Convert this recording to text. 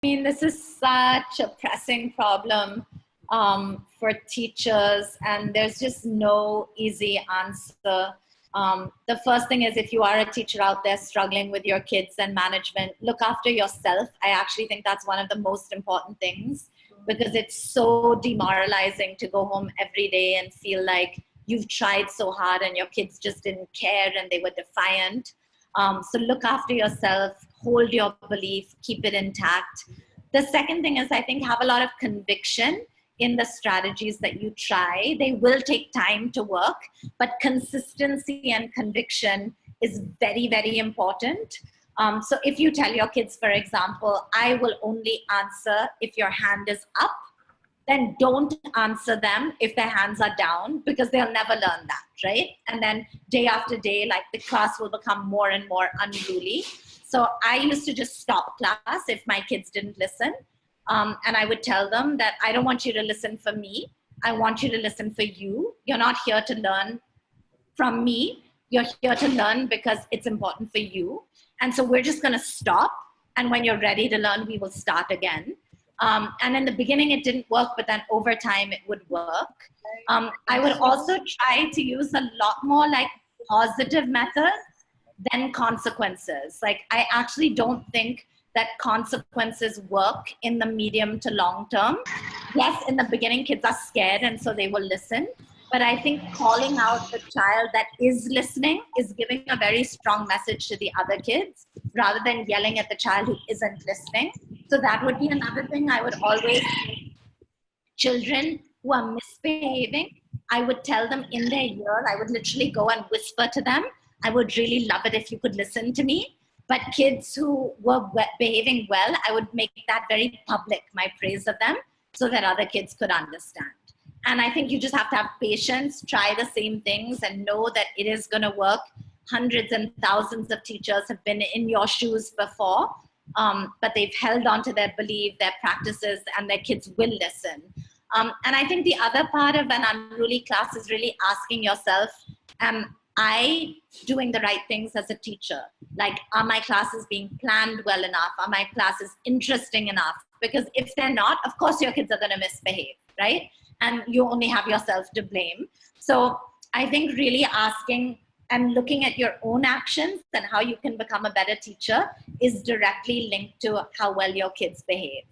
mean, this is such a pressing problem for teachers, and there's just no easy answer. The first thing is, if you are a teacher out there struggling with your kids and management, look after yourself. I actually think that's one of the most important things, because it's so demoralizing to go home every day and feel like you've tried so hard and your kids just didn't care and they were defiant. So look after yourself, hold your belief, keep it intact. The second thing is, I think, have a lot of conviction in the strategies that you try. They will take time to work, but consistency and conviction is very, very important. So if you tell your kids, for example, I will only answer if your hand is up, then don't answer them if their hands are down, because they'll never learn that, right? And then day after day, like, the class will become more and more unruly. So I used to just stop class if my kids didn't listen. And I would tell them that I don't want you to listen for me. I want you to listen for you. You're not here to learn from me. You're here to learn because it's important for you. And so we're just going to stop. And when you're ready to learn, we will start again. And in the beginning, it didn't work, but then over time, it would work. I would also try to use a lot more like positive methods than consequences. Like, I actually don't think that consequences work in the medium to long term. Yes, in the beginning, kids are scared and so they will listen. But I think calling out the child that is listening is giving a very strong message to the other kids, rather than yelling at the child who isn't listening. So that would be another thing. I would always, children who are misbehaving, I would tell them in their ear. I would literally go and whisper to them, I would really love it if you could listen to me. But kids who were behaving well, I would make that very public, my praise of them, so that other kids could understand. And I think you just have to have patience, try the same things, and know that it is going to work. Hundreds and thousands of teachers have been in your shoes before, but they've held on to their belief, their practices, and their kids will listen. And I think the other part of an unruly class is really asking yourself, am I doing the right things as a teacher? Like, are my classes being planned well enough? Are my classes interesting enough? Because if they're not, of course your kids are going to misbehave, right? And you only have yourself to blame. So I think really asking and looking at your own actions and how you can become a better teacher is directly linked to how well your kids behave.